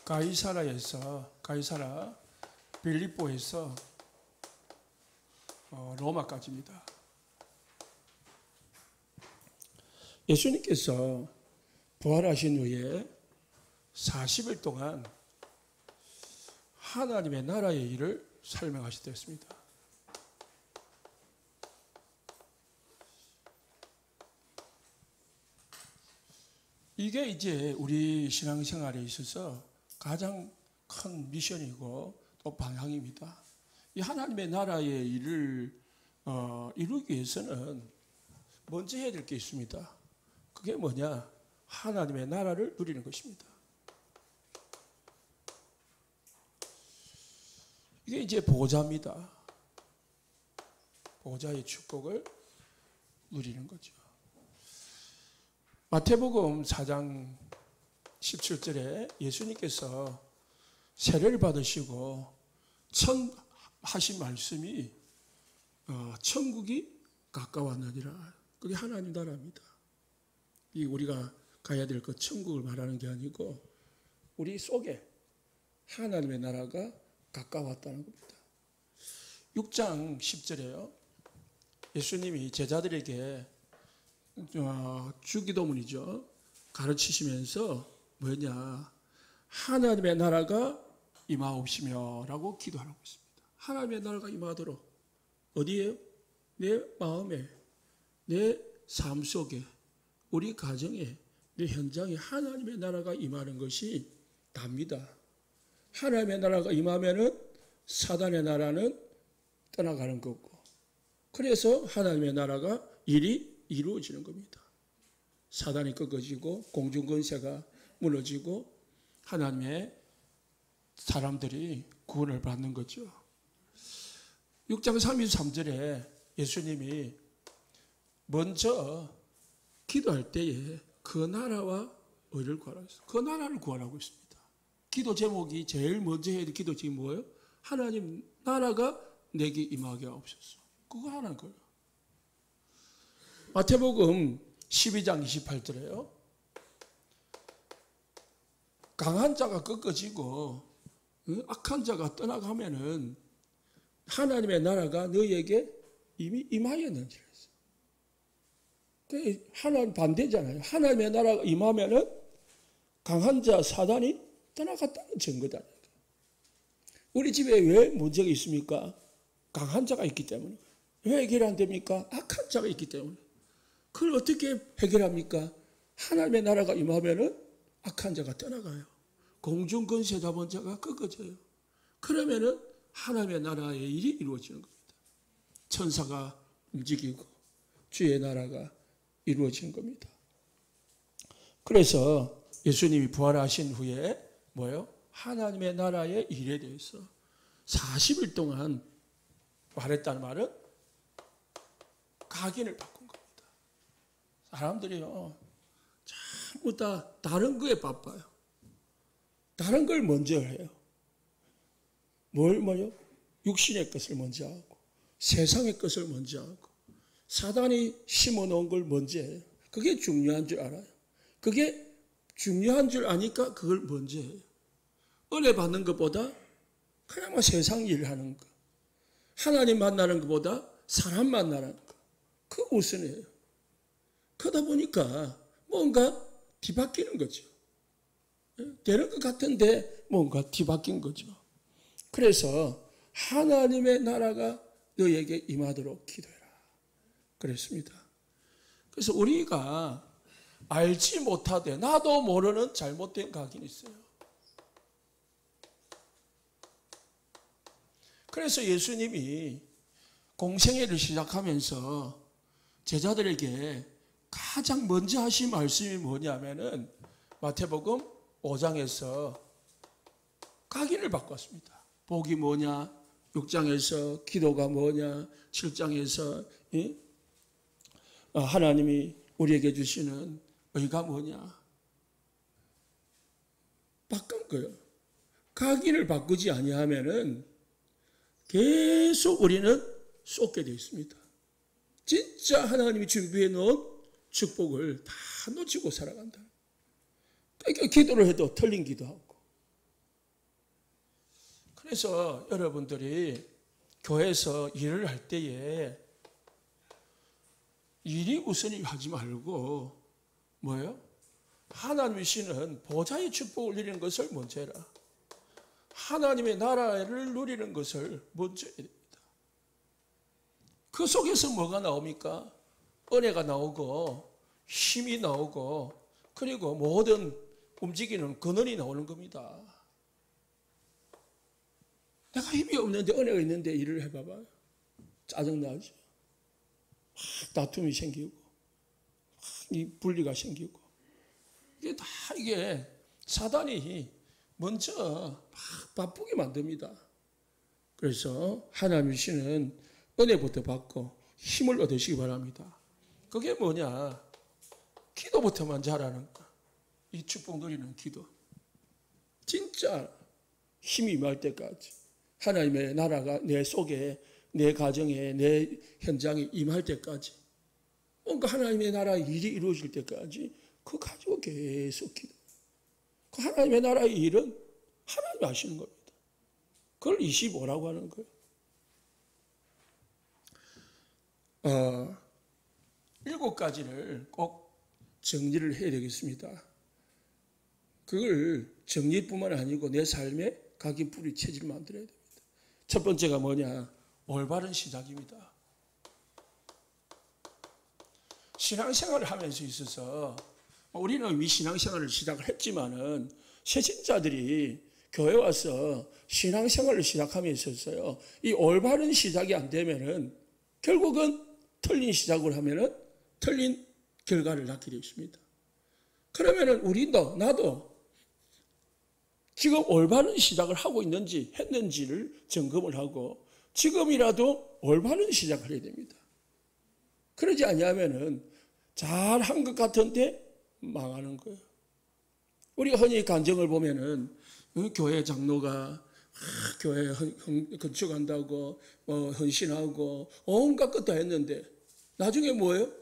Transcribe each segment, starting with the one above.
가이사라 빌립보에서 로마까지입니다. 예수님께서 부활하신 후에 40일 동안 하나님의 나라의 일을 설명하셨습니다. 이게 이제 우리 신앙생활에 있어서 가장 큰 미션이고 또 방향입니다. 이 하나님의 나라의 일을 이루기 위해서는 먼저 해야 될 게 있습니다. 그게 뭐냐? 하나님의 나라를 누리는 것입니다. 이게 이제 보호자입니다. 보호자의 축복을 누리는 거죠. 마태복음 4장 17절에 예수님께서 세례를 받으시고 하신 말씀이 천국이 가까웠느니라. 그게 하나님 나라입니다. 이 우리가 가야 될 그 천국을 말하는 게 아니고 우리 속에 하나님의 나라가 가까웠다는 겁니다. 6장 10절에요. 예수님이 제자들에게 주기도문이죠. 가르치시면서 뭐냐? 하나님의 나라가 임하옵시며 라고 기도하라고 했습니다. 하나님의 나라가 임하도록 어디에요? 내 마음에, 내 삶 속에, 우리 가정에, 내 현장에 하나님의 나라가 임하는 것이 답니다. 하나님의 나라가 임하면은 사단의 나라는 떠나가는 거고, 그래서 하나님의 나라가 일이 이루어지는 겁니다. 사단이 꺾어지고 공중 권세가 무너지고 하나님의 사람들이 구원을 받는 거죠. 6장 33절에 예수님이 먼저 기도할 때에 그 나라와 의를 구하라고 했어요. 그 나라를 구하라고 했습니다. 기도 제목이 제일 먼저 해야 될 기도 제목이 뭐예요? 하나님 나라가 내게 임하게 하옵소서. 그거 하는 거예요. 마태복음 12장 28절에요. 강한 자가 꺾어지고 악한 자가 떠나가면은 하나님의 나라가 너희에게 이미 임하였는지 했어요. 하나님 반대잖아요. 하나님의 나라가 임하면은 강한 자 사단이 떠나갔다는 증거다. 우리 집에 왜 문제가 있습니까? 강한 자가 있기 때문에. 왜 해결 안 됩니까? 악한 자가 있기 때문에. 그걸 어떻게 해결합니까? 하나님의 나라가 임하면은 악한 자가 떠나가요. 공중 권세 잡은 자가 꺾어져요. 그러면은 하나님의 나라의 일이 이루어지는 겁니다. 천사가 움직이고 주의 나라가 이루어지는 겁니다. 그래서 예수님이 부활하신 후에 뭐예요? 하나님의 나라의 일에 대해서 40일 동안 말했다는 말은 각인을 바꾼 겁니다. 사람들이요, 전부 다 다른 거에 바빠요. 다른 걸 먼저 해요. 뭐요? 육신의 것을 먼저 하고, 세상의 것을 먼저 하고, 사단이 심어놓은 걸 먼저 해요. 그게 중요한 줄 알아요. 그게 중요한 줄 아니까 그걸 먼저 해요. 은혜 받는 것보다 그냥 세상 일을 하는 거, 하나님 만나는 것보다 사람 만나는 거, 그거 우선이에요. 그러다 보니까 뭔가 뒤바뀌는 거죠. 되는 것 같은데 뭔가 뒤바뀐 거죠. 그래서 하나님의 나라가 너에게 임하도록 기도해라 그랬습니다. 그래서 우리가 알지 못하되 나도 모르는 잘못된 각인이 있어요. 그래서 예수님이 공생애를 시작하면서 제자들에게 가장 먼저 하신 말씀이 뭐냐면은 마태복음 5장에서 각인을 바꿨습니다. 복이 뭐냐? 6장에서 기도가 뭐냐? 7장에서 하나님이 우리에게 주시는 의가 뭐냐? 바꾼 거예요. 각인을 바꾸지 아니하면은 계속 우리는 쏟게 되어 있습니다. 진짜 하나님이 준비해 놓은 축복을 다 놓치고 살아간다. 그러니까 기도를 해도 틀린 기도하고, 그래서 여러분들이 교회에서 일을 할 때에 일이 우선이 하지 말고 뭐예요? 하나님이시는 보좌의 축복을 누리는 것을 먼저 해라. 하나님의 나라를 누리는 것을 먼저 해야 됩니다. 그 속에서 뭐가 나옵니까? 은혜가 나오고 힘이 나오고 그리고 모든 움직이는 근원이 나오는 겁니다. 내가 힘이 없는데 은혜가 있는데 일을 해봐봐. 짜증나죠. 다툼이 생기고 이 분리가 생기고 이게 다 이게 사단이 먼저 막 바쁘게 만듭니다. 그래서 하나님이시는 은혜부터 받고 힘을 얻으시기 바랍니다. 그게 뭐냐? 기도부터만 잘하는 거. 이 축복 누리는 기도. 진짜 힘이 임할 때까지 하나님의 나라가 내 속에 내 가정에 내 현장에 임할 때까지 뭔가 하나님의 나라의 일이 이루어질 때까지 그거 가지고 계속 기도. 그 하나님의 나라의 일은 하나님이 하시는 겁니다. 그걸 25라고 하는 거예요. 7가지를 꼭 정리를 해야 되겠습니다. 그걸 정리뿐만 아니고 내 삶에 각인 뿌리 체질을 만들어야 됩니다. 첫 번째가 뭐냐? 올바른 시작입니다. 신앙생활을 하면서 있어서 우리는 이미 신앙생활을 시작을 했지만은 새신자들이 교회 와서 신앙생활을 시작함에 있어서요, 이 올바른 시작이 안 되면은 결국은 틀린 시작을 하면은 틀린 결과를 낳게 되어 있습니다. 그러면은 우리도 나도 지금 올바른 시작을 하고 있는지 했는지를 점검을 하고 지금이라도 올바른 시작을 해야 됩니다. 그러지 않으면은 잘한 것 같은데 망하는 거예요. 우리가 흔히 간증을 보면은 교회 장로가 교회 건축한다고 헌신하고 온갖 것 다 했는데 나중에 뭐예요?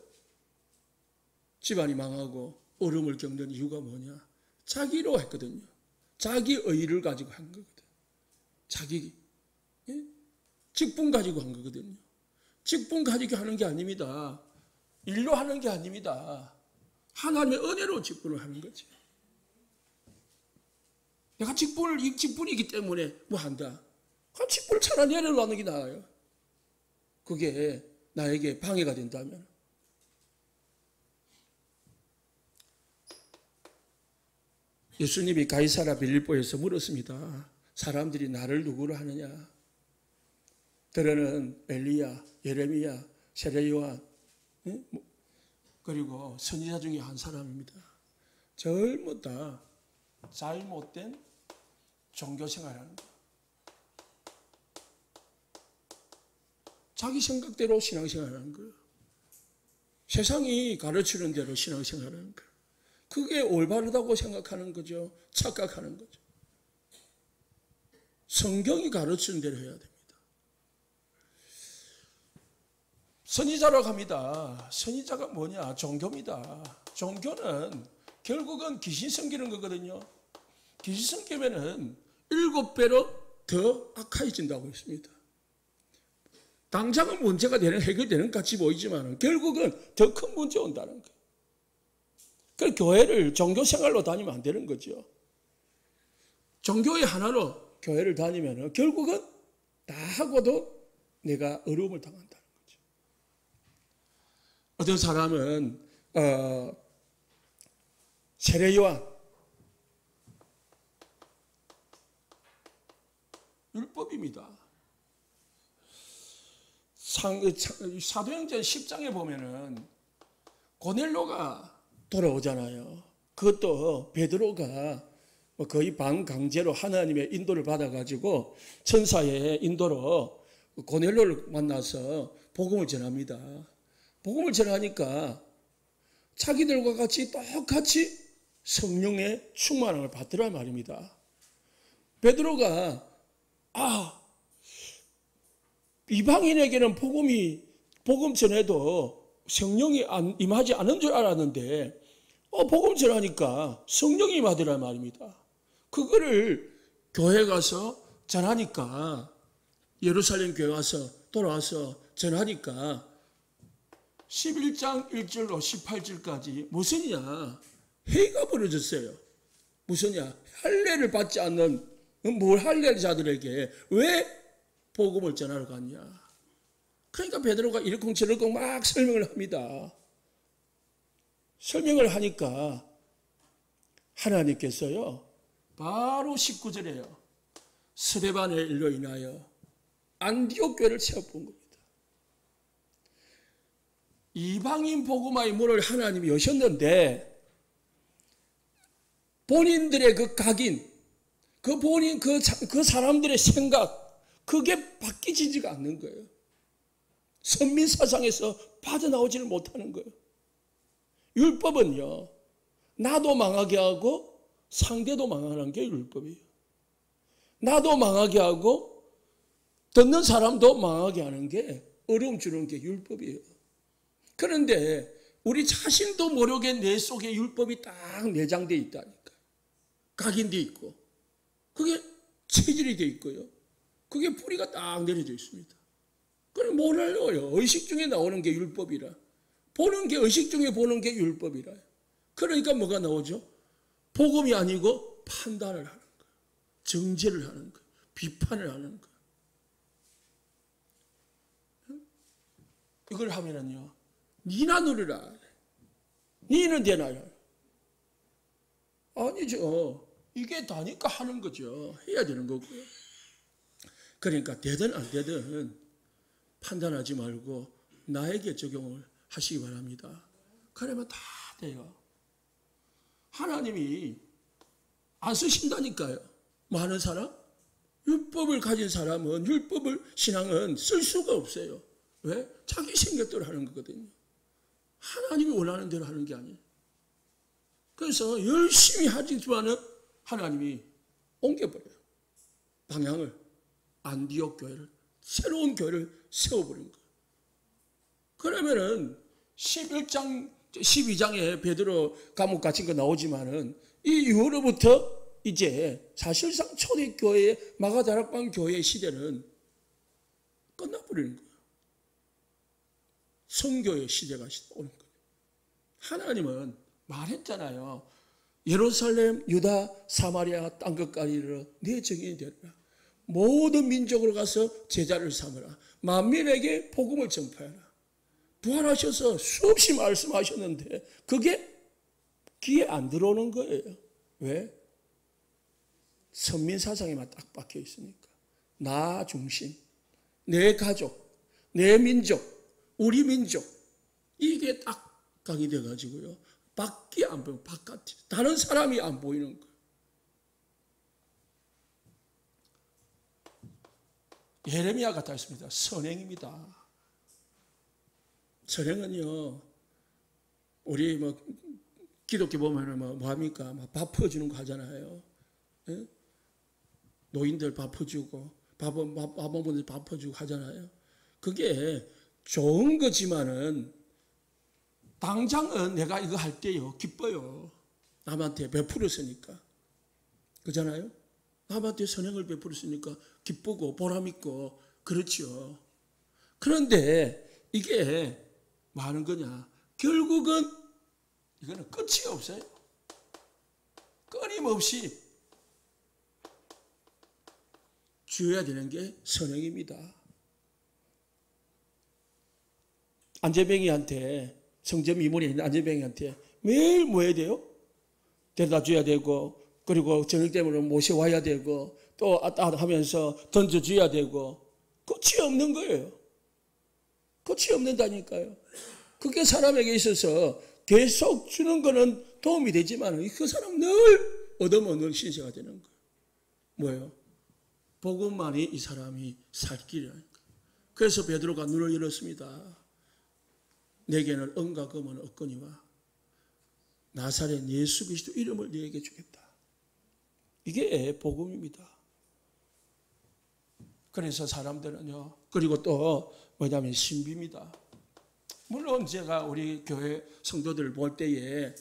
집안이 망하고 어려움을 겪는 이유가 뭐냐? 자기로 했거든요. 자기 의의를 가지고 한 거거든요. 자기 직분 가지고 한 거거든요. 직분 가지고 하는 게 아닙니다. 일로 하는 게 아닙니다. 하나님의 은혜로 직분을 하는 거죠. 내가 이 직분이기 때문에 뭐 한다. 그 직분을 차라리 내려놓는 게 나아요. 그게 나에게 방해가 된다면. 예수님이 가이사랴 빌립보에서 물었습니다. 사람들이 나를 누구로 하느냐? 들어는 엘리야, 예레미야, 세례요한, 그리고 선지자 중에 한 사람입니다. 젊었다. 잘못된 종교생활하는 거. 자기 생각대로 신앙생활하는 거예요. 세상이 가르치는 대로 신앙생활하는 거예요. 그게 올바르다고 생각하는 거죠. 착각하는 거죠. 성경이 가르치는 대로 해야 됩니다. 선지자라고 합니다. 선지자가 뭐냐? 종교입니다. 종교는 결국은 귀신 섬기는 거거든요. 귀신 섬기면은 7배로 더 악화해진다고 했습니다. 당장은 문제가 해결되는 것 같이 보이지만 결국은 더 큰 문제 온다는 거예요. 그래서 교회를 종교 생활로 다니면 안 되는 거죠. 종교의 하나로 교회를 다니면 결국은 다 하고도 내가 어려움을 당한다는 거죠. 어떤 사람은 세례요한 율법입니다. 사도행전 10장에 보면은 고넬료가 돌아오잖아요. 그것도 베드로가 거의 반강제로 하나님의 인도를 받아가지고 천사의 인도로 고넬료를 만나서 복음을 전합니다. 복음을 전하니까 자기들과 같이 똑같이 성령의 충만함을 받더라 말입니다. 베드로가 이방인에게는 복음 전에도 성령이 임하지 않은 줄 알았는데 복음 전하니까 성령이 임하더라 말입니다. 그거를 교회 가서 전하니까 예루살렘 교회 와서 돌아와서 전하니까 11장 1절로 18절까지 무슨이냐? 회의가 벌어졌어요. 무슨이냐? 할례를 받지 않는 뭘 할례자들에게 왜 복음을 전하러 갔냐? 그러니까 베드로가 이러쿵저러쿵 막 설명을 합니다. 설명을 하니까 하나님께서요 바로 19절에요 스데반의 일로 인하여 안디옥 교회를 세워본 겁니다. 이방인 복음화의 문을 하나님이 여셨는데 본인들의 그 각인, 그 사람들의 생각, 그게 바뀌지가 않는 거예요. 선민 사상에서 빠져나오지를 못하는 거예요. 율법은요, 나도 망하게 하고 상대도 망하는 게 율법이에요. 나도 망하게 하고 듣는 사람도 망하게 하는 게 어려움 주는 게 율법이에요. 그런데 우리 자신도 모르게 내 속에 율법이 딱 내장되어 있다니까. 각인되어 있고 그게 체질이 되어 있고요. 그게 뿌리가 딱 내려져 있습니다. 그럼 뭘 알아요? 의식 중에 나오는 게 율법이라. 보는 게 의식 중에 보는 게 율법이라. 그러니까 뭐가 나오죠? 복음이 아니고 판단을 하는 거예요. 정죄를 하는 거예요. 비판을 하는 거예요. 이걸 하면은요, 니나 누리라. 니는 되나요? 아니죠. 이게 다니까 하는 거죠. 해야 되는 거고요. 그러니까 되든 안 되든 판단하지 말고 나에게 적용을 하시기 바랍니다. 그러면 다 돼요. 하나님이 안 쓰신다니까요. 많은 사람? 율법을 가진 사람은 신앙은 쓸 수가 없어요. 왜? 자기 생각대로 하는 거거든요. 하나님이 원하는 대로 하는 게 아니에요. 그래서 열심히 하지만은 하나님이 옮겨버려요. 방향을. 안디옥 교회를, 새로운 교회를 세워버린 거예요. 그러면은 12장에 베드로 감옥 갇힌 거 나오지만은 이 이후로부터 이제 사실상 초대교회의 마가다락방 교회의 시대는 끝나버리는 거예요. 성교의 시대가 오는 거예요. 하나님은 말했잖아요. 예루살렘, 유다, 사마리아 땅 끝까지 이르러 내 증인이 되리라. 모든 민족으로 가서 제자를 삼으라. 만민에게 복음을 전파하라. 부활하셔서 수없이 말씀하셨는데 그게 귀에 안 들어오는 거예요. 왜? 선민 사상에만 딱 박혀 있으니까. 나 중심, 내 가족, 내 민족, 우리 민족, 이게 딱 강의돼 가지고요. 밖이 안 보이고 바깥이, 다른 사람이 안 보이는 거예요. 예레미야 같아 있습니다. 선행입니다. 선행은요, 우리 기독교 보면은 뭐 합니까? 밥 퍼주는 거 하잖아요. 예? 노인들 밥 퍼주고, 밥원분들 밥 퍼주고 하잖아요. 그게 좋은 거지만은, 당장은 내가 이거 할 때요, 기뻐요. 남한테 베풀었으니까. 그잖아요? 남한테 선행을 베풀었으니까 기쁘고 보람있고, 그렇죠. 그런데 이게 뭐 하는 거냐? 결국은 이거는 끝이 없어요. 끊임없이 주어야 되는 게 선행입니다. 안재병이한테, 성전 이문에 있는 안재병이한테 매일 뭐 해야 돼요? 데려다 줘야 되고, 그리고 저녁 때문에 모셔와야 되고, 또 하면서 던져줘야 되고, 끝이 없는 거예요. 끝이 없는다니까요. 그게 사람에게 있어서 계속 주는 거는 도움이 되지만 그 사람 늘 얻어먹는 신세가 되는 거예요. 뭐예요? 복음만이 이 사람이 살 길이라니까. 그래서 베드로가 눈을 열었습니다. 내게는 은과 금은 없거니와 나사렛 예수 그리스도 이름을 너에게 주겠다. 이게 복음입니다. 그래서 사람들은요, 그리고 또 뭐냐면 신비입니다. 물론 제가 우리 교회 성도들 볼 때에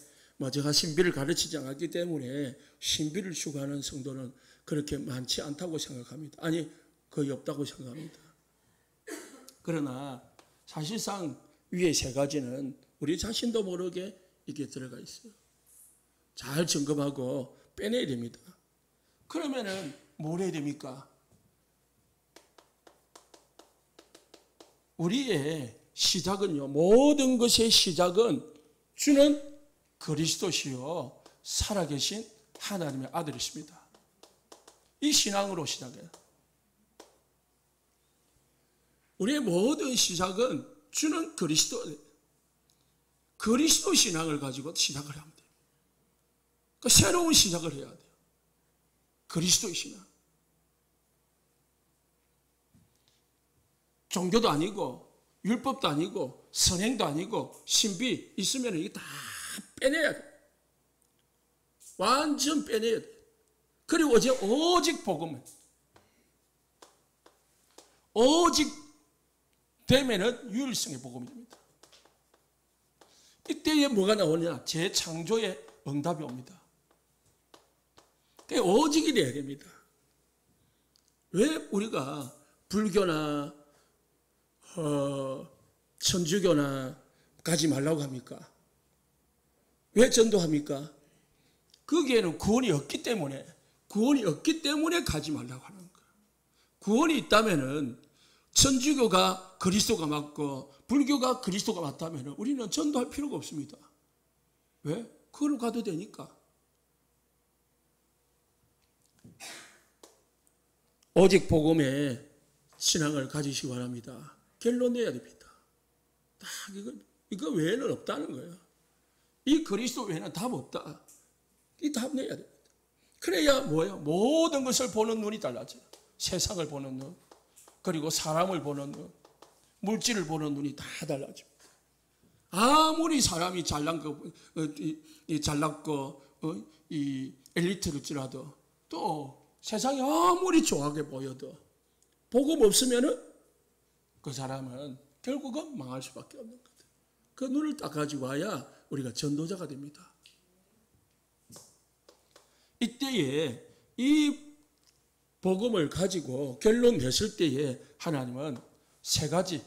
제가 신비를 가르치지 않았기 때문에 신비를 추구하는 성도는 그렇게 많지 않다고 생각합니다. 아니, 거의 없다고 생각합니다. 그러나 사실상 위에 세 가지는 우리 자신도 모르게 이게 들어가 있어요. 잘 점검하고 빼내야 됩니다. 그러면은 뭘 해야 됩니까? 우리의 시작은요, 모든 것의 시작은 주는 그리스도시요 살아계신 하나님의 아들이십니다. 이 신앙으로 시작해요. 우리의 모든 시작은 주는 그리스도 신앙을 가지고 시작을 하면 돼요. 그러니까 새로운 시작을 해야 돼요. 그리스도의 신앙. 종교도 아니고 율법도 아니고 선행도 아니고 신비 있으면 이게 다 빼내야 돼요. 완전 빼내야 돼요. 그리고 이제 오직 복음, 오직 되면은 유일성의 복음이 됩니다. 이때에 뭐가 나오냐? 재창조의 응답이 옵니다. 오직이 돼야 됩니다. 왜 우리가 불교나 천주교나 가지 말라고 합니까? 왜 전도합니까? 거기에는 구원이 없기 때문에 가지 말라고 하는 거예요. 구원이 있다면은 천주교가 그리스도가 맞고 불교가 그리스도가 맞다면 우리는 전도할 필요가 없습니다. 왜? 그걸로 가도 되니까. 오직 복음에 신앙을 가지시기 바랍니다. 결론 내야 됩니다. 딱 이거 외에는 없다는 거예요. 이 그리스도 외에는 답 없다. 이 답 내야 됩니다. 그래야 뭐예요? 모든 것을 보는 눈이 달라져요. 세상을 보는 눈, 그리고 사람을 보는 눈, 물질을 보는 눈이 다 달라집니다. 아무리 사람이 잘났고 이 엘리트일지라도 또 세상이 아무리 좋아하게 보여도 복음 없으면은 그 사람은 결국은 망할 수밖에 없는 거예요. 그 눈을 딱 가지고 와야 우리가 전도자가 됩니다. 이때에 이 복음을 가지고 결론 냈을 때에 하나님은 세 가지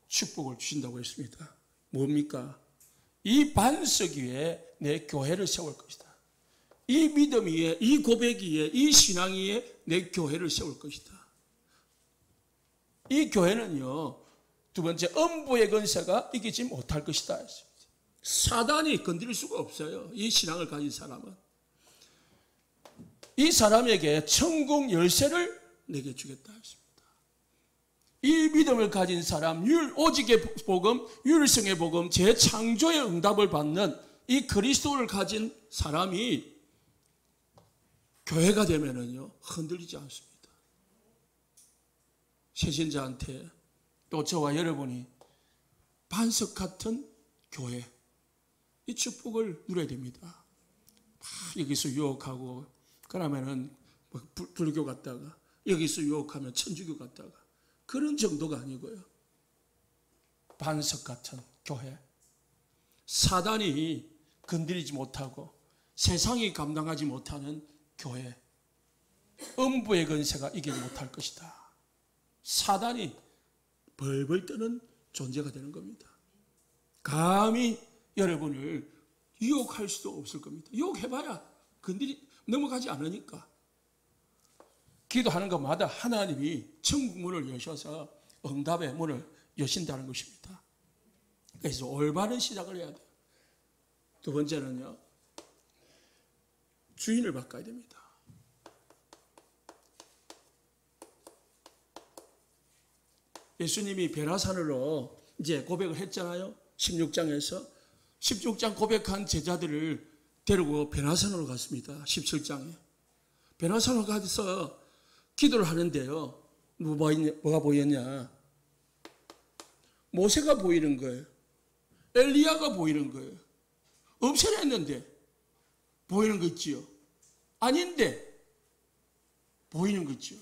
축복을 주신다고 했습니다. 뭡니까? 이 반석 위에 내 교회를 세울 것이다. 이 믿음 위에, 이 고백 위에, 이 신앙 위에 내 교회를 세울 것이다. 이 교회는요, 두 번째, 음부의 권세가 이기지 못할 것이다. 사단이 건드릴 수가 없어요. 이 신앙을 가진 사람은. 이 사람에게 천국 열쇠를 내게 주겠다 했습니다. 이 믿음을 가진 사람, 오직의 복음, 유일성의 복음, 재창조의 응답을 받는 이 그리스도를 가진 사람이 교회가 되면은요, 흔들리지 않습니다. 세신자한테 또 저와 여러분이 반석 같은 교회, 이 축복을 누려야 됩니다. 여기서 유혹하고, 그러면은 불교 갔다가, 여기서 유혹하면 천주교 갔다가, 그런 정도가 아니고요. 반석 같은 교회. 사단이 건드리지 못하고 세상이 감당하지 못하는 교회. 음부의 권세가 이기지 못할 것이다. 사단이 벌벌 떠는 존재가 되는 겁니다. 감히 여러분을 유혹할 수도 없을 겁니다. 유혹해봐야 넘어가지 않으니까. 기도하는 것마다 하나님이 천국 문을 여셔서 응답의 문을 여신다는 것입니다. 그래서 올바른 시작을 해야 돼요. 두 번째는요, 주인을 바꿔야 됩니다. 예수님이 베라산으로 이제 고백을 했잖아요. 16장 고백한 제자들을 데리고 베라산으로 갔습니다. 17장에. 베라산으로 가서 기도를 하는데요. 뭐가 보였냐? 모세가 보이는 거예요. 엘리야가 보이는 거예요. 없애려 했는데 보이는 거 있지요? 아닌데 보이는 거 있지요?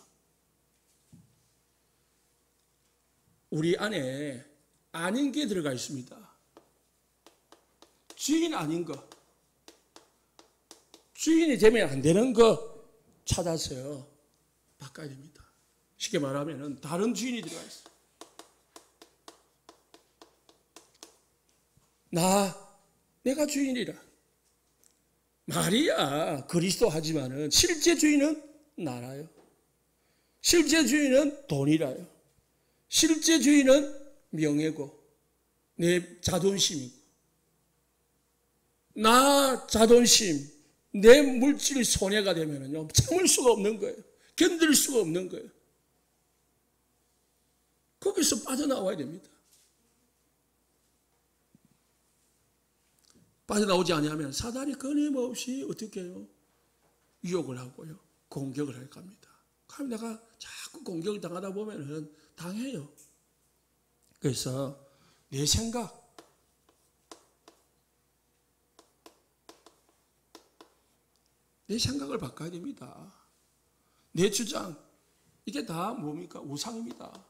우리 안에 아닌 게 들어가 있습니다. 주인 아닌 거. 주인이 되면 안 되는 거, 찾아서 바꿔야 됩니다. 쉽게 말하면 다른 주인이 들어가 있어요. 내가 주인이라. 말이야 그리스도 하지만은 실제 주인은 나라요. 실제 주인은 돈이라요. 실제 주인은 명예고 내 자존심이고 나 자존심 내 물질 손해가 되면은요 참을 수가 없는 거예요. 견딜 수가 없는 거예요. 거기서 빠져나와야 됩니다. 빠져나오지 않으면 사단이 끊임없이 어떻게 해요? 유혹을 하고요. 공격을 할 겁니다. 그럼 내가 자꾸 공격을 당하다 보면은 당해요. 그래서 내 생각, 내 생각을 바꿔야 됩니다. 내 주장, 이게 다 뭡니까? 우상입니다.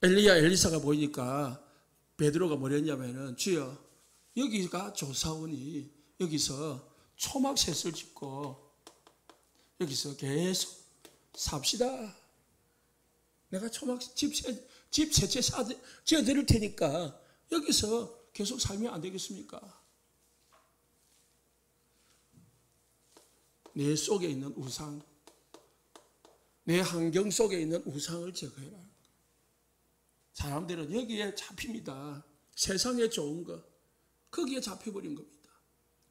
엘리야 엘리사가 보이니까 베드로가 뭐랬냐면은 주여 여기가 조사원이 여기서 초막셋을 짓고 여기서 계속 삽시다. 내가 초막 집 셋째 지어드릴 테니까 여기서 계속 살면 안 되겠습니까? 내 속에 있는 우상, 내 환경 속에 있는 우상을 제거해라. 사람들은 여기에 잡힙니다. 세상에 좋은 거 거기에 잡혀버린 겁니다.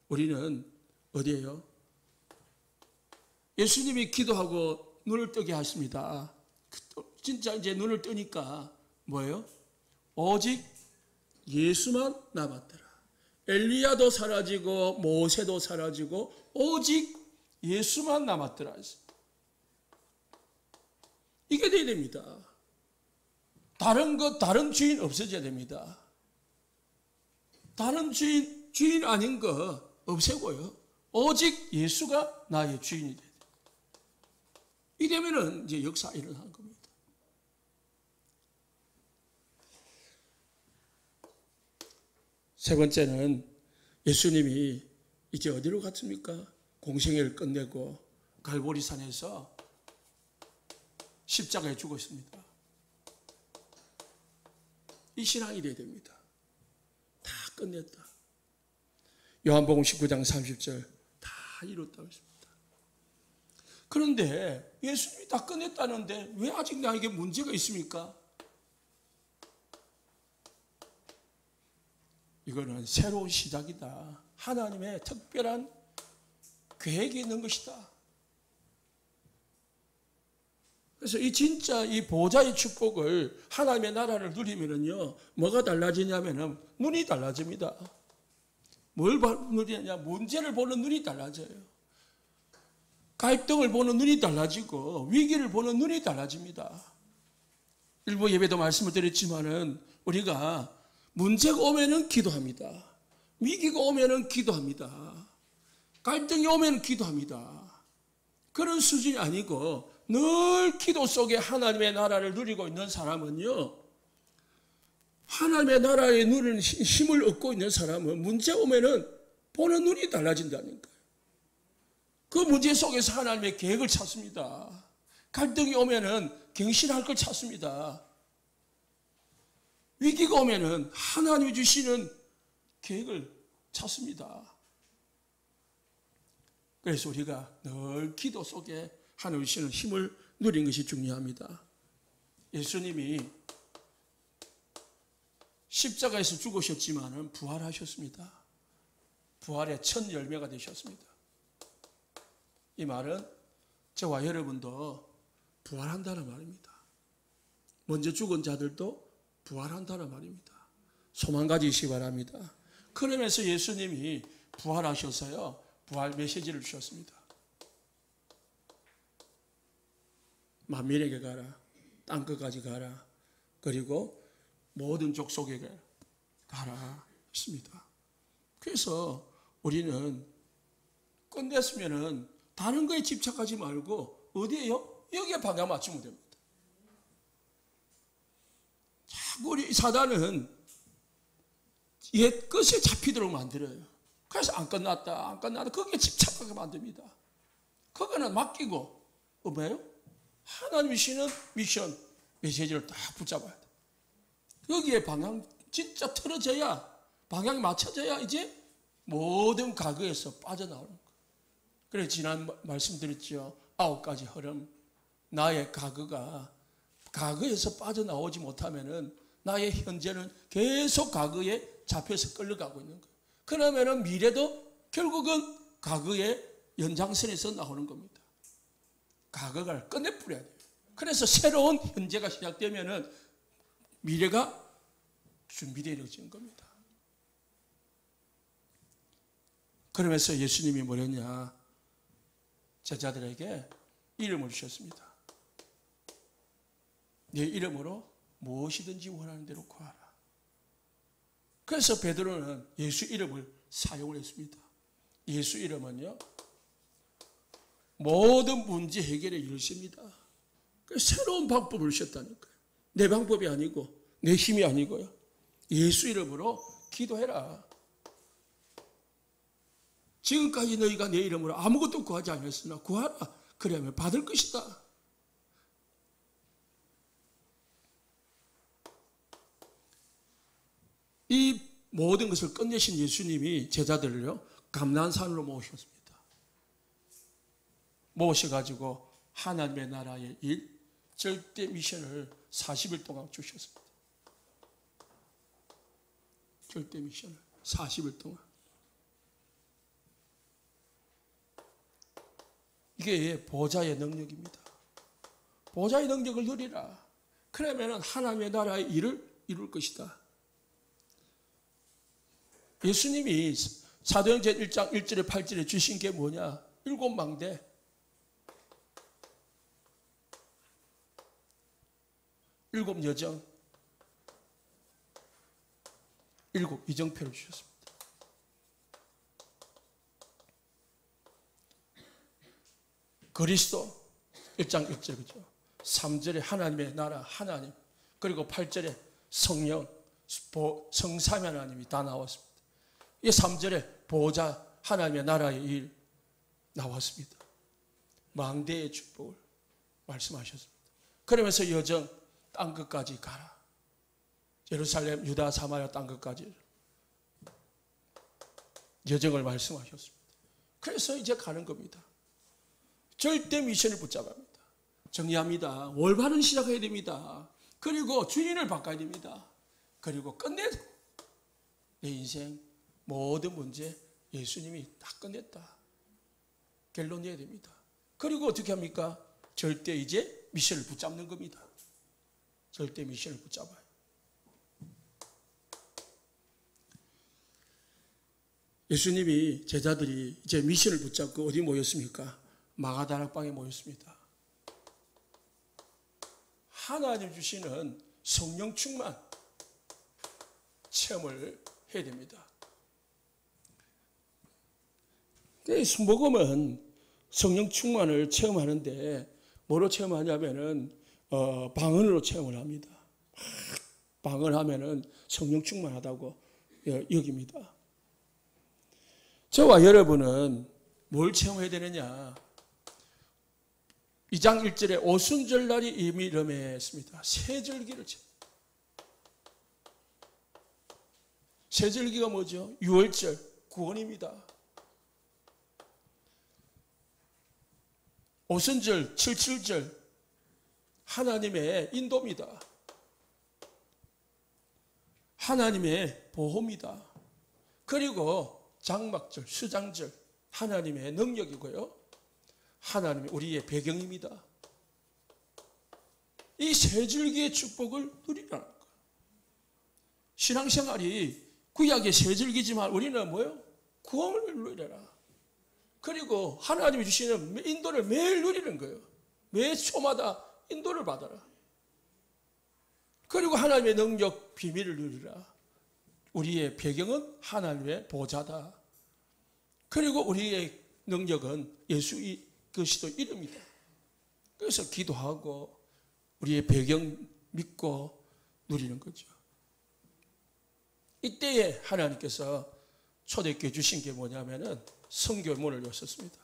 우리는 어디에요? 예수님이 기도하고 눈을 뜨게 하십니다. 진짜 이제 눈을 뜨니까 뭐예요? 오직 예수만 남았더라. 엘리야도 사라지고 모세도 사라지고 오직 예수만 남았더라. 이게 돼야 됩니다. 다른 주인 없어져야 됩니다. 다른 주인 아닌 거 없애고요. 오직 예수가 나의 주인이 돼야 돼요. 이러면은 이제 역사 일어나는 겁니다. 세 번째는 예수님이 이제 어디로 갔습니까? 공생애를 끝내고 갈보리산에서 십자가에 죽었습니다. 이 신앙이 돼야 됩니다. 다 끝냈다. 요한복음 19장 30절 다 이뤘다고 했습니다. 그런데 예수님이 다 끝냈다는데 왜 아직 나에게 문제가 있습니까? 이거는 새로운 시작이다. 하나님의 특별한 계획이 있는 것이다. 그래서 이 보좌의 축복을 하나님의 나라를 누리면은요 뭐가 달라지냐면은 눈이 달라집니다. 뭘 누리느냐? 문제를 보는 눈이 달라져요. 갈등을 보는 눈이 달라지고 위기를 보는 눈이 달라집니다. 일부 예배도 말씀을 드렸지만은 우리가 문제가 오면은 기도합니다. 위기가 오면은 기도합니다. 갈등이 오면은 기도합니다. 그런 수준이 아니고 늘 기도 속에 하나님의 나라를 누리고 있는 사람은요, 하나님의 나라에 누리는 힘을 얻고 있는 사람은 문제 오면은 보는 눈이 달라진다는 거예요. 그 문제 속에서 하나님의 계획을 찾습니다. 갈등이 오면은 경신할 걸 찾습니다. 위기가 오면은 하나님이 주시는 계획을 찾습니다. 그래서 우리가 늘 기도 속에 하나님이 주시는 힘을 누리는 것이 중요합니다. 예수님이 십자가에서 죽으셨지만 부활하셨습니다. 부활의 첫 열매가 되셨습니다. 이 말은 저와 여러분도 부활한다는 말입니다. 먼저 죽은 자들도 부활한다는 말입니다. 소망 가지시기 바랍니다. 그러면서 예수님이 부활하셔서요, 부활 메시지를 주셨습니다. 만민에게 가라, 땅끝까지 가라, 그리고 모든 족속에게 가라 했습니다. 그래서 우리는 끝냈으면은 다른 거에 집착하지 말고 어디에요? 여기에 방향 맞추면 됩니다. 자꾸 우리 사단은 옛 것에 잡히도록 만들어요. 그래서 안 끝났다 거기에 집착하게 만듭니다. 그거는 맡기고 뭐예요? 하나님이 주시는 미션, 메시지를 딱 붙잡아야 돼. 여기에 방향 진짜 틀어져야, 방향이 맞춰져야 이제 모든 과거에서 빠져나오는 거예요. 그래서 지난 말씀드렸죠. 9가지 흐름. 나의 과거에서 빠져나오지 못하면은 나의 현재는 계속 과거에 잡혀서 끌려가고 있는 거예요. 그러면은 미래도 결국은 과거의 연장선에서 나오는 겁니다. 과거를 끝내버려야 돼요. 그래서 새로운 현재가 시작되면은 미래가 준비되어지는 겁니다. 그러면서 예수님이 뭐랬냐? 제자들에게 이름을 주셨습니다. 내 이름으로 무엇이든지 원하는 대로 구하라. 그래서 베드로는 예수 이름을 사용을 했습니다. 예수 이름은요, 모든 문제 해결의 열쇠입니다. 새로운 방법을 주셨다니까요. 내 방법이 아니고 내 힘이 아니고요. 예수 이름으로 기도해라. 지금까지 너희가 내 이름으로 아무것도 구하지 않았으나 구하라. 그러면 받을 것이다. 이 모든 것을 끝내신 예수님이 제자들을요, 감난산으로 모셨습니다. 모셔가지고 하나님의 나라의 일, 절대 미션을 40일 동안 주셨습니다. 절대 미션을 40일 동안. 이게 보좌의 능력입니다. 보좌의 능력을 누리라. 그러면 하나님의 나라의 일을 이룰 것이다. 예수님이 사도행전 1장 1절에 8절에 주신 게 뭐냐? 7망대. 7여정. 7 이정표를 주셨습니다. 그리스도 1장 1절 그죠? 3절에 하나님의 나라 하나님, 그리고 8절에 성령, 성삼위 하나님이 다 나왔습니다. 이 3절에 보좌 하나님의 나라의 일 나왔습니다. 망대의 축복을 말씀하셨습니다. 그러면서 여정 땅끝까지 가라. 예루살렘, 유다, 사마리아 땅끝까지 여정을 말씀하셨습니다. 그래서 이제 가는 겁니다. 절대 미션을 붙잡아야 합니다. 정리합니다. 올바른 시작해야 됩니다. 그리고 주인을 바꿔야 됩니다. 그리고 끝내 내 인생 모든 문제 예수님이 다 끝냈다. 결론 내야 됩니다. 그리고 어떻게 합니까? 절대 이제 미션을 붙잡는 겁니다. 절대 미션을 붙잡아요. 예수님이 제자들이 이제 미션을 붙잡고 어디 모였습니까? 마가다락방에 모였습니다. 하나님 주시는 성령 충만 체험을 해야 됩니다. 순복음은 성령 충만을 체험하는데 뭐로 체험하냐면은 방언으로 체험을 합니다. 방언하면은 성령 충만하다고 여깁니다. 저와 여러분은 뭘 체험해야 되느냐? 2장 1절에 오순절날이 이미 이름했습니다. 세절기를 체험. 세절기가 뭐죠? 6월절 구원입니다. 오순절 77절 하나님의 인도입니다. 하나님의 보호입니다. 그리고 장막절, 수장절 하나님의 능력이고요. 하나님이 우리의 배경입니다. 이 세 줄기의 축복을 누리라는 거예요. 신앙생활이 구약의 세 줄기지만 우리는 뭐예요? 구원을 누리라. 그리고 하나님이 주시는 인도를 매일 누리는 거예요. 매 초마다 인도를 받아라. 그리고 하나님의 능력, 비밀을 누리라. 우리의 배경은 하나님의 보좌다. 그리고 우리의 능력은 예수 그리스도 이름이다. 그래서 기도하고 우리의 배경 믿고 누리는 거죠. 이때에 하나님께서 초대교회 주신 게 뭐냐면은 선교의 문을 열었습니다.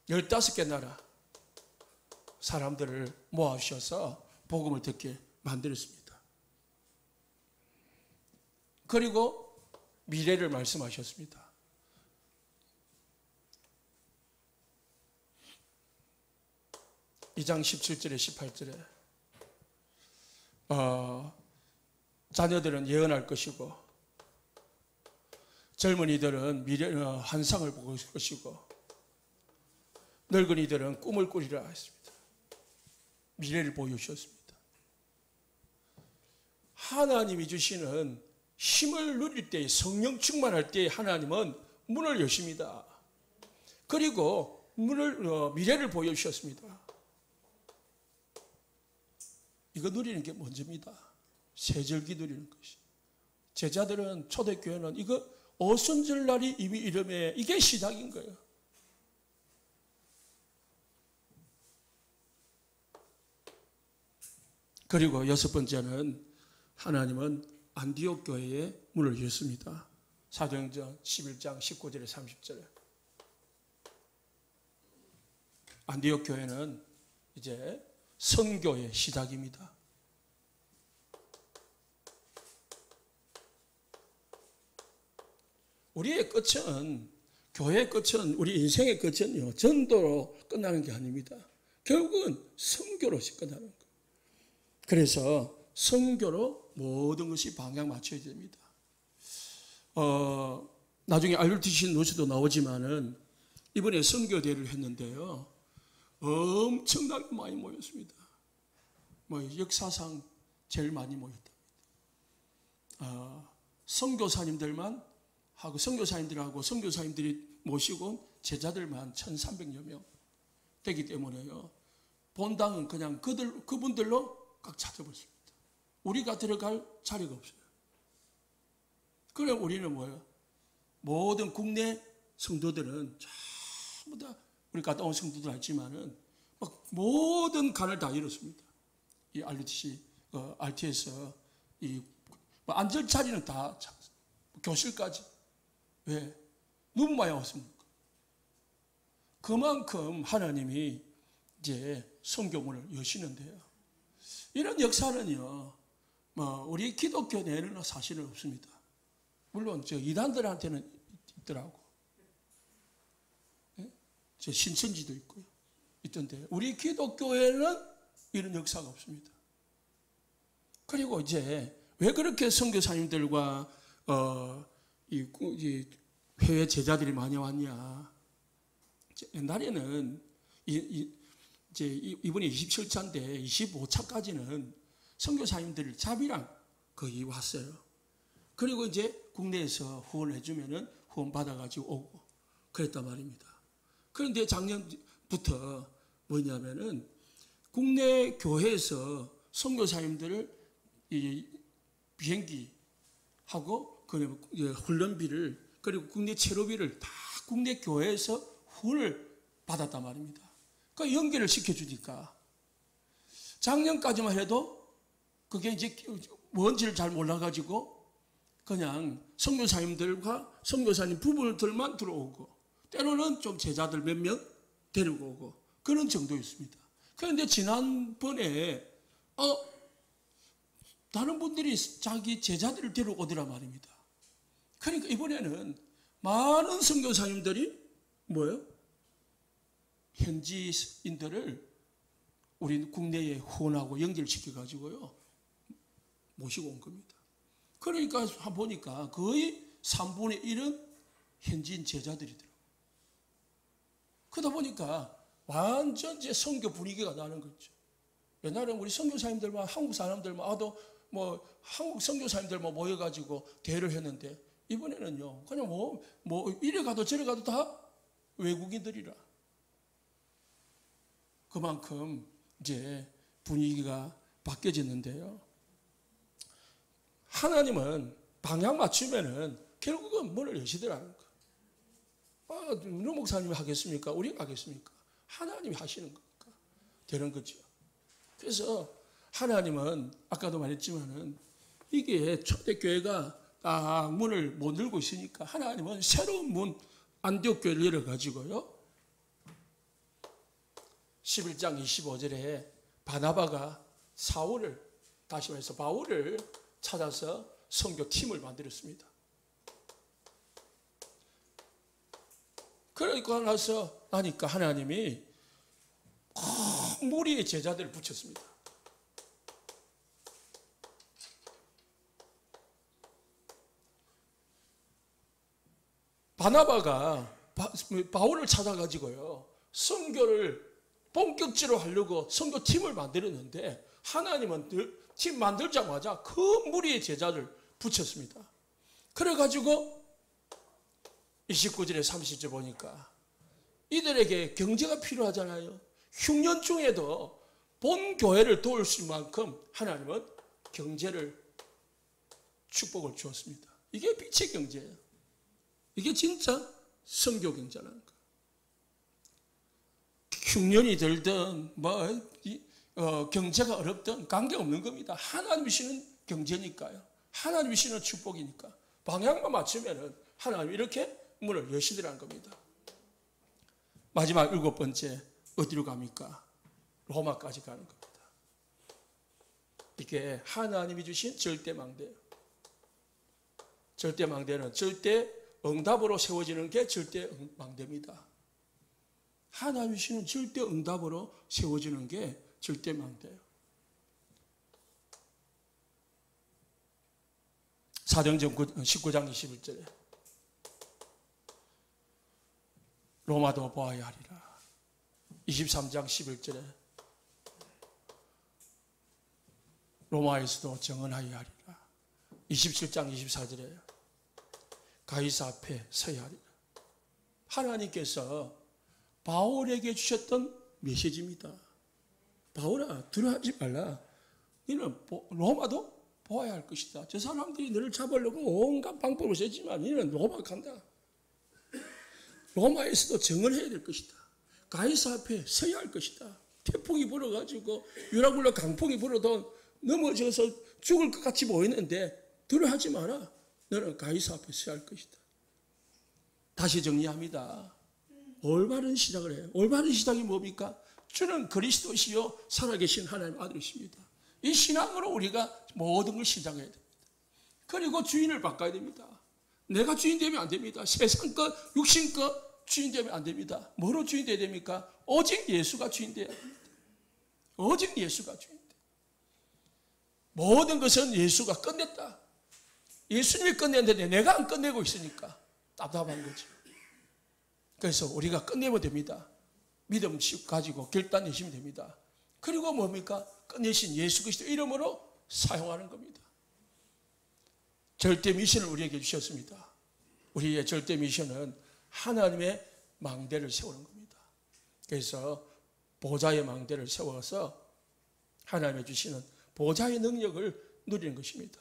15개 나라 사람들을 모아주셔서 복음을 듣게 만들었습니다. 그리고 미래를 말씀하셨습니다. 2장 17절에 18절에 자녀들은 예언할 것이고 젊은이들은 환상을 볼 것이고 늙은이들은 꿈을 꾸리라 했습니다. 미래를 보여주셨습니다. 하나님이 주시는 힘을 누릴 때, 성령 충만할 때 하나님은 문을 여십니다. 그리고 미래를 보여주셨습니다. 이거 누리는 게 먼저입니다. 세절기 누리는 것이. 제자들은, 초대교회는 이거 오순절날이 이미 이름에 이게 시작인 거예요. 그리고 6번째는 하나님은 안디옥 교회의 문을 열었습니다. 사도행전 11장 19절에 30절에. 안디옥 교회는 이제 선교의 시작입니다. 우리의 끝은, 교회의 끝은, 우리 인생의 끝은요, 전도로 끝나는 게 아닙니다. 결국은 선교로 끝나는 거예요. 그래서 선교로 모든 것이 방향 맞춰야 됩니다. 나중에 RUTC 뉴스도 나오지만은 이번에 선교대회를 했는데요. 엄청나게 많이 모였습니다. 역사상 제일 많이 모였답니다. 선교사님들만 하고 선교사님들하고 선교사님들이 모시고 제자들만 1,300여 명 되기 때문에요. 본당은 그냥 그분들로 꽉 차져버렸습니다. 우리가 들어갈 자리가 없어요. 그럼 우리는 뭐예요? 모든 국내 성도들은 전부 다 우리 갔다 온 성도들 알지만은 막 모든 간을 다 잃었습니다. 이 RUTC, RTS, 이 앉을 자리는 다 교실까지. 왜? 너무 많이 왔습니까? 그만큼 하나님이 이제 선교문을 여시는데요. 이런 역사는요, 우리 기독교 내에는 사실은 없습니다. 물론 이단들한테는 있더라고. 네? 저 신천지도 있고요. 있던데 우리 기독교에는 이런 역사가 없습니다. 그리고 이제 왜 그렇게 선교사님들과 이 해외 제자들이 많이 왔냐? 옛날에는 이번에 27차인데 25차까지는 선교사님들 잡이랑 거의 왔어요. 그리고 이제 국내에서 후원해 주면은 후원 받아가지고 오고 그랬단 말입니다. 그런데 작년부터 뭐냐면은 국내 교회에서 선교사님들을 이 비행기 하고 그 훈련비를 그리고 국내 체류비를 다 국내 교회에서 후원을 받았단 말입니다. 그 연계를 시켜주니까 작년까지만 해도 그게 이제 뭔지를 잘 몰라가지고 그냥 선교사님들과 선교사님 부부들만 들어오고 때로는 좀 제자들 몇 명 데리고 오고 그런 정도였습니다. 그런데 지난번에 다른 분들이 자기 제자들을 데려오더란 말입니다. 그러니까 이번에는 많은 선교사님들이 뭐예요? 현지인들을 우리 국내에 후원하고 연결시켜가지고요 모시고 온 겁니다. 그러니까 보니까 거의 3분의 1은 현지인 제자들이더라고요. 그러다 보니까 완전 이제 선교 분위기가 나는 거죠. 옛날에는 우리 선교사님들만 한국 사람들만 와도 한국 선교사님들만 모여가지고 대회를 했는데 이번에는요 그냥 이래 가도 저래 가도 다 외국인들이라. 그만큼 이제 분위기가 바뀌어졌는데요. 하나님은 방향 맞추면은 결국은 문을 여시더라는 거예요. 어느 목사님이 하겠습니까? 우리가 하겠습니까? 하나님이 하시는 거니까 되는 거죠. 그래서 하나님은 아까도 말했지만은 이게 초대교회가 딱 문을 못 열고 있으니까 하나님은 새로운 문, 안디옥 교회를 열어가지고요. 11장 25절에 바나바가 사울을, 다시 말해서 바울을 찾아서 선교팀을 만들었습니다. 그러니까 나니까 하나님이 무리의 제자들을 붙였습니다. 바나바가 바울을 찾아가지고요, 선교를 본격적으로 하려고 선교팀을 만들었는데 하나님은 팀 만들자마자 그 무리의 제자를 붙였습니다. 그래가지고 29절에 30절 보니까 이들에게 경제가 필요하잖아요. 흉년 중에도 본 교회를 도울 수 있을 만큼 하나님은 경제를, 축복을 주었습니다. 이게 빛의 경제예요. 이게 진짜 선교 경제라는 거예요. 흉년이 들든 경제가 어렵든 관계없는 겁니다. 하나님이 주시는 경제니까요. 하나님이 주시는 축복이니까 방향만 맞추면 하나님이 이렇게 문을 여시더라는 겁니다. 마지막 7번째, 어디로 갑니까? 로마까지 가는 겁니다. 이게 하나님이 주신 절대망대예요. 절대망대는 절대 응답으로 세워지는 게 절대망대입니다. 하나님이 주시는 절대 응답으로 세워지는 게 절대망대예요. 사도행전 19장 21절에 로마도 보아야 하리라. 23장 11절에 로마에서도 정언하여야 하리라. 27장 24절에 가이사 앞에 서야 하리라. 하나님께서 바울에게 주셨던 메시지입니다. 바울아, 두려워하지 말라. 너는 로마도 보아야 할 것이다. 저 사람들이 너를 잡으려고 온갖 방법을 쓰지만 너는 로마 간다. 로마에서도 정언해야 될 것이다. 가이사 앞에 서야 할 것이다. 태풍이 불어가지고 유라굴라 강풍이 불어도 넘어져서 죽을 것 같이 보이는데 두려워하지 마라. 너는 가이사 앞에 서야 할 것이다. 다시 정리합니다. 올바른 시작을 해요. 올바른 시작이 뭡니까? 주는 그리스도시요 살아계신 하나님의 아들이십니다. 이 신앙으로 우리가 모든 걸 시작해야 됩니다. 그리고 주인을 바꿔야 됩니다. 내가 주인 되면 안 됩니다. 세상 것, 육신 것 주인 되면 안 됩니다. 뭐로 주인 되어야 됩니까? 오직 예수가 주인 되어야 됩니다. 오직 예수가 주인 돼요. 모든 것은 예수가 끝냈다. 예수님이 끝냈는데 내가 안 끝내고 있으니까 답답한 거죠. 그래서 우리가 끝내면 됩니다. 믿음 가지고 결단 내시면 됩니다. 그리고 뭡니까? 끝내신 예수 그리스도 이름으로 사용하는 겁니다. 절대 미션을 우리에게 주셨습니다. 우리의 절대 미션은 하나님의 망대를 세우는 겁니다. 그래서 보좌의 망대를 세워서 하나님이 주시는 보좌의 능력을 누리는 것입니다.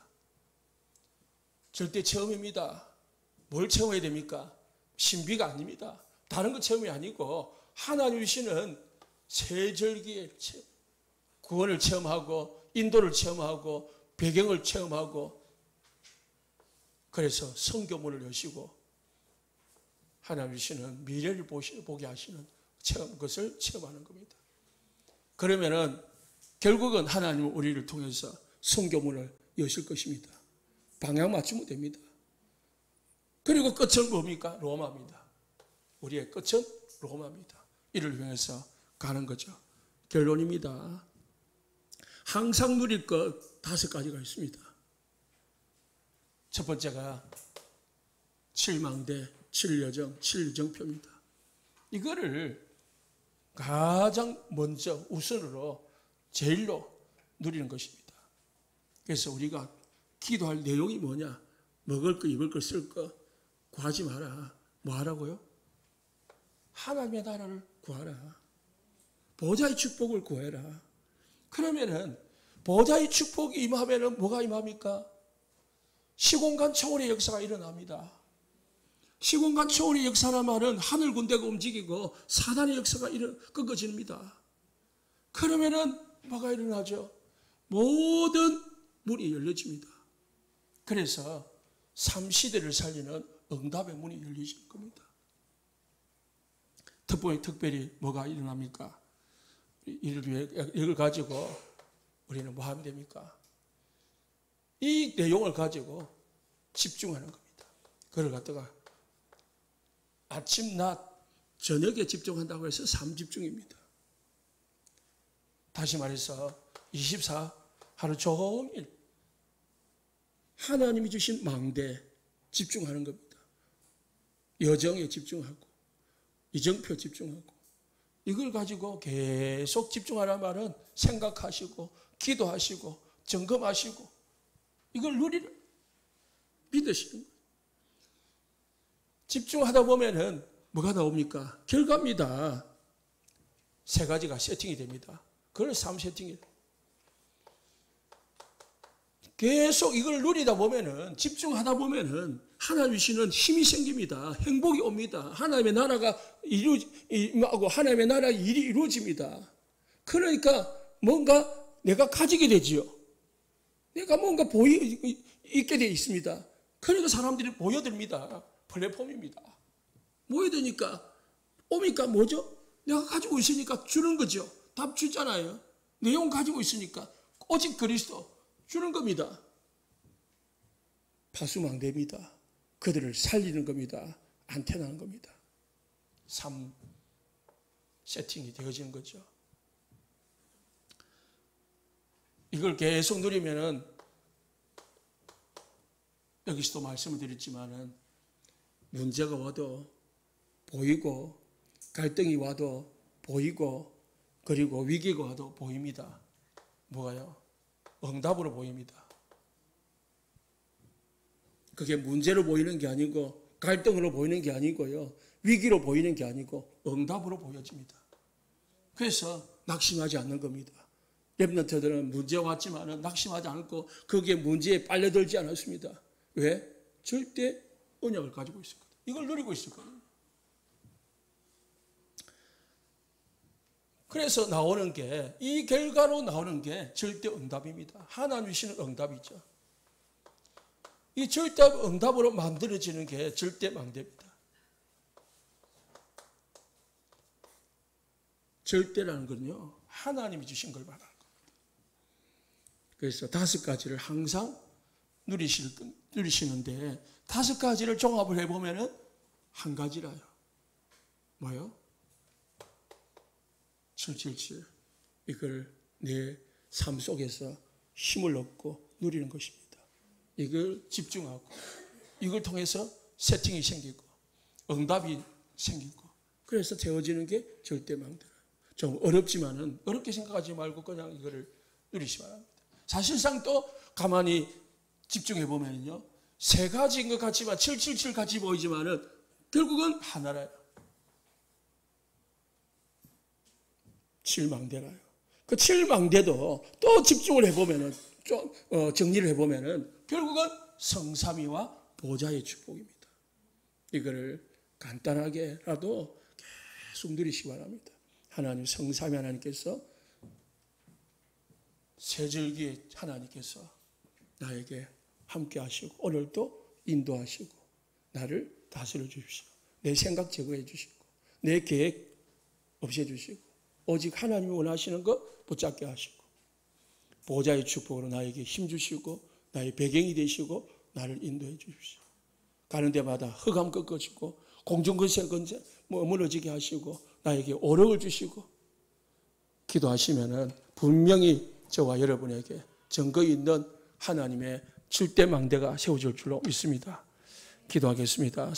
절대 체험입니다. 뭘 체험해야 됩니까? 신비가 아닙니다. 다른 거 체험이 아니고 하나님이 주시는 세절기의 구원을 체험하고 인도를 체험하고 배경을 체험하고 그래서 성교문을 여시고 하나님이 주시는 미래를 보게 하시는 것을 체험하는 겁니다. 그러면은 결국은 하나님은 우리를 통해서 성교문을 여실 것입니다. 방향 맞추면 됩니다. 그리고 끝은 뭡니까? 로마입니다. 우리의 끝은 로마입니다. 이를 향해서 가는 거죠. 결론입니다. 항상 누릴 것 5가지가 있습니다. 첫 번째가 7망대, 7여정, 7정표입니다. 이거를 가장 먼저 우선으로 제일로 누리는 것입니다. 그래서 우리가 기도할 내용이 뭐냐? 먹을 거, 입을 거, 쓸 거 구하지 마라. 뭐 하라고요? 하나님의 나라를 구하라. 보좌의 축복을 구해라. 그러면은 보좌의 축복이 임하면은 뭐가 임합니까? 시공간 초월의 역사가 일어납니다. 시공간 초월의 역사란 말은 하늘 군대가 움직이고 사단의 역사가 꺾어집니다. 그러면은 뭐가 일어나죠? 모든 문이 열려집니다. 그래서 삶 시대를 살리는 응답의 문이 열리실 겁니다. 특별히 뭐가 일어납니까? 이걸 가지고 우리는 뭐 하면 됩니까? 이 내용을 가지고 집중하는 겁니다. 그걸 갖다가 아침, 낮, 저녁에 집중한다고 해서 삶 집중입니다. 다시 말해서 24 하루 종일 하나님이 주신 망대 집중하는 겁니다. 여정에 집중하고 이정표 집중하고 이걸 가지고 계속 집중하라는 말은 생각하시고 기도하시고 점검하시고 이걸 누리는 믿으시는 거예요. 집중하다 보면은 뭐가 나옵니까? 결과입니다. 세 가지가 세팅이 됩니다. 그걸 삶 세팅이에요. 계속 이걸 누리다 보면은 집중하다 보면은 하나님 주시는 힘이 생깁니다. 행복이 옵니다. 하나님의 나라가 임하고 하나님의 나라 일이 이루어집니다. 그러니까 뭔가 내가 가지게 되지요. 내가 뭔가 있게 되어 있습니다. 그러니까 사람들이 모여듭니다. 플랫폼입니다. 모여드니까 오니까 뭐죠? 내가 가지고 있으니까 주는 거죠. 답 주잖아요. 내용 가지고 있으니까 오직 그리스도 주는 겁니다. 파수망대입니다. 그들을 살리는 겁니다. 안테나는 겁니다. 삶 세팅이 되어지는 거죠. 이걸 계속 누리면은 여기서도 말씀을 드렸지만은 문제가 와도 보이고 갈등이 와도 보이고 그리고 위기가 와도 보입니다. 뭐가요? 응답으로 보입니다. 그게 문제로 보이는 게 아니고 갈등으로 보이는 게 아니고요. 위기로 보이는 게 아니고 응답으로 보여집니다. 그래서 낙심하지 않는 겁니다. 렘넌트들은 문제 왔지만 낙심하지 않고 거기에 문제에 빨려들지 않았습니다. 왜? 절대 언약을 가지고 있었거든요. 이걸 누리고 있었거든요. 그래서 나오는 게, 이 결과로 나오는 게 절대 응답입니다. 하나님 주시는 응답이죠. 이 절대 응답으로 만들어지는 게 절대 망대입니다. 절대라는 건요, 하나님이 주신 걸 말하는 겁니다. 그래서 5가지를 항상 누리시는데 5가지를 종합을 해보면은 한 가지라요. 뭐요? 777. 이걸 내 삶 속에서 힘을 얻고 누리는 것입니다. 이걸 집중하고 이걸 통해서 세팅이 생기고 응답이 생기고 그래서 되어지는 게 절대망대예요. 좀 어렵지만은 어렵게 생각하지 말고 그냥 이거를 누리시 바랍니다. 사실상 또 가만히 집중해 보면요, 3가지인 것 같지만 777 같이 보이지만은 결국은 하나라요. 7망대라요. 그 7망대도 또 집중을 해보면은 좀 정리를 해보면은 결국은 성삼위와 보좌의 축복입니다. 이거를 간단하게라도 계속 누리시기 바랍니다. 하나님 성삼위 하나님께서 세절기에 하나님께서 나에게 함께 하시고 오늘도 인도하시고 나를 다스려 주십시오. 내 생각 제거해 주시고 내 계획 없애 주시고 오직 하나님이 원하시는 것 붙잡게 하시고 보좌의 축복으로 나에게 힘 주시고 나의 배경이 되시고 나를 인도해 주십시오. 가는 데마다 흑암 꺾어주고 공중근세 무너지게 하시고 나에게 오력을 주시고 기도하시면은 분명히 저와 여러분에게 증거 있는 하나님의 7대 망대가 세워질 줄로 믿습니다. 기도하겠습니다.